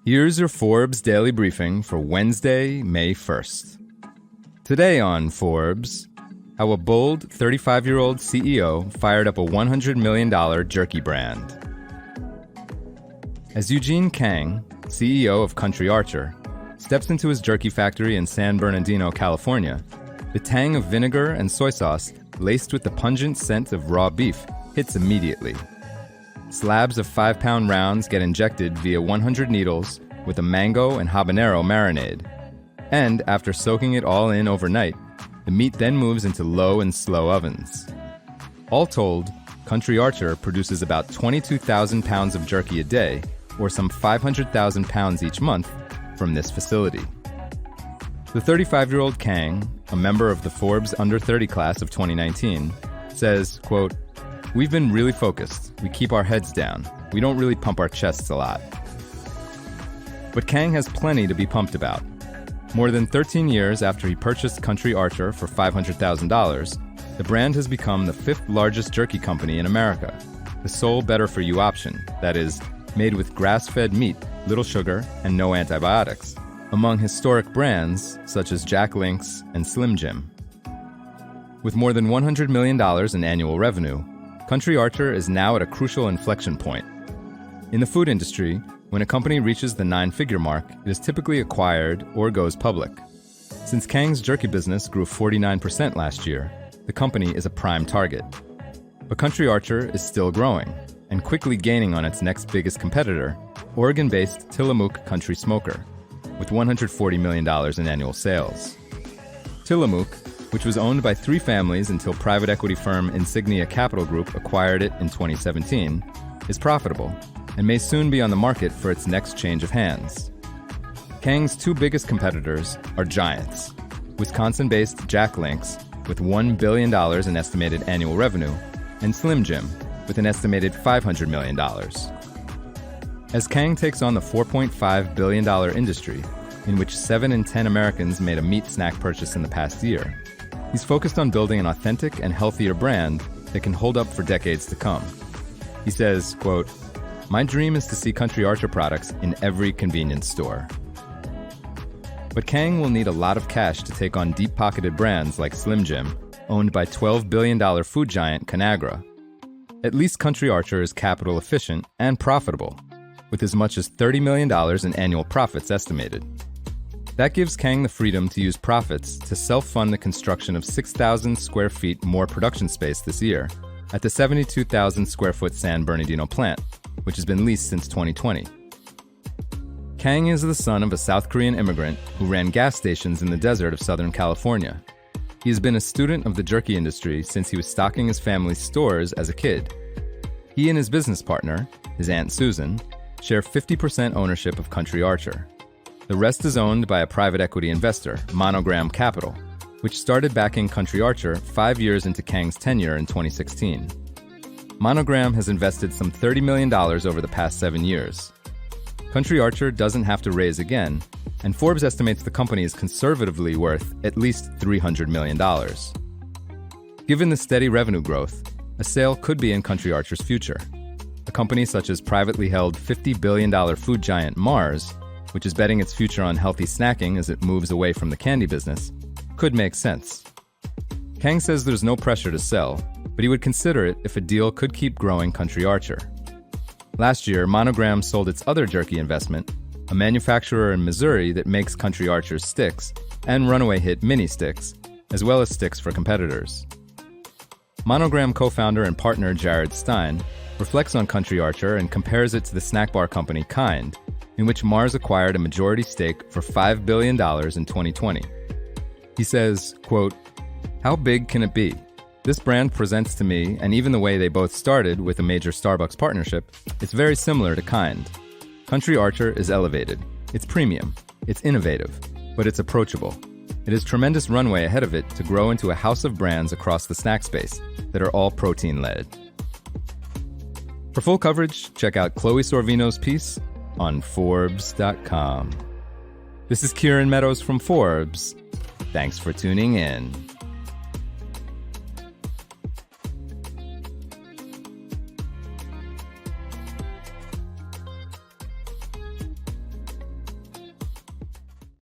Here's your Forbes Daily Briefing for Wednesday, May 1st. Today on Forbes, how a bold 35-year-old CEO fired up a $100 million jerky brand. As Eugene Kang, CEO of Country Archer, steps into his jerky factory in San Bernardino, California, the tang of vinegar and soy sauce, laced with the pungent scent of raw beef, hits immediately. Slabs of 5-pound rounds get injected via 100 needles with a mango and habanero marinade. And after soaking it all in overnight, the meat then moves into low and slow ovens. All told, Country Archer produces about 22,000 pounds of jerky a day, or some 500,000 pounds each month, from this facility. The 35-year-old Kang, a member of the Forbes Under 30 class of 2019, says, quote, "We've been really focused. We keep our heads down. We don't really pump our chests a lot." But Kang has plenty to be pumped about. More than 13 years after he purchased Country Archer for $500,000, the brand has become the 5th largest jerky company in America, the sole better-for-you option, that is, made with grass-fed meat, little sugar, and no antibiotics, among historic brands such as Jack Link's and Slim Jim. With more than $100 million in annual revenue, Country Archer is now at a crucial inflection point. In the food industry, when a company reaches the 9-figure mark, it is typically acquired or goes public. Since Kang's jerky business grew 49% last year, the company is a prime target. But Country Archer is still growing and quickly gaining on its next biggest competitor, Oregon-based Tillamook Country Smoker, with $140 million in annual sales. Tillamook, which was owned by 3 families until private equity firm Insignia Capital Group acquired it in 2017, is profitable and may soon be on the market for its next change of hands. Kang's 2 biggest competitors are giants, Wisconsin-based Jack Link's with $1 billion in estimated annual revenue, and Slim Jim with an estimated $500 million. As Kang takes on the $4.5 billion industry, in which 7 in 10 Americans made a meat snack purchase in the past year, he's focused on building an authentic and healthier brand that can hold up for decades to come. He says, quote, "My dream is to see Country Archer products in every convenience store." But Kang will need a lot of cash to take on deep-pocketed brands like Slim Jim, owned by $12 billion food giant Conagra. At least Country Archer is capital efficient and profitable, with as much as $30 million in annual profits estimated. That gives Kang the freedom to use profits to self-fund the construction of 6,000 square feet more production space this year at the 72,000 square foot San Bernardino plant, which has been leased since 2020. Kang is the son of a South Korean immigrant who ran gas stations in the desert of Southern California. He has been a student of the jerky industry since he was stocking his family's stores as a kid. He and his business partner, his Aunt Susan, share 50% ownership of Country Archer. The rest is owned by a private equity investor, Monogram Capital, which started backing Country Archer 5 years into Kang's tenure in 2016. Monogram has invested some $30 million over the past 7 years. Country Archer doesn't have to raise again, and Forbes estimates the company is conservatively worth at least $300 million. Given the steady revenue growth, a sale could be in Country Archer's future. A company such as privately held $50 billion food giant Mars, which is betting its future on healthy snacking as it moves away from the candy business, could make sense. Kang says there's no pressure to sell, but he would consider it if a deal could keep growing Country Archer. Last year, Monogram sold its other jerky investment, a manufacturer in Missouri that makes Country Archer's sticks and runaway hit mini sticks, as well as sticks for competitors. Monogram co-founder and partner Jared Stein reflects on Country Archer and compares it to the snack bar company Kind, in which Mars acquired a majority stake for $5 billion in 2020. He says, quote, "How big can it be? This brand presents to me, and even the way they both started with a major Starbucks partnership, it's very similar to Kind. Country Archer is elevated. It's premium. It's innovative. But it's approachable. It has tremendous runway ahead of it to grow into a house of brands across the snack space that are all protein-led." For full coverage, check out Chloe Sorvino's piece on Forbes.com. This is Kieran Meadows from Forbes. Thanks for tuning in.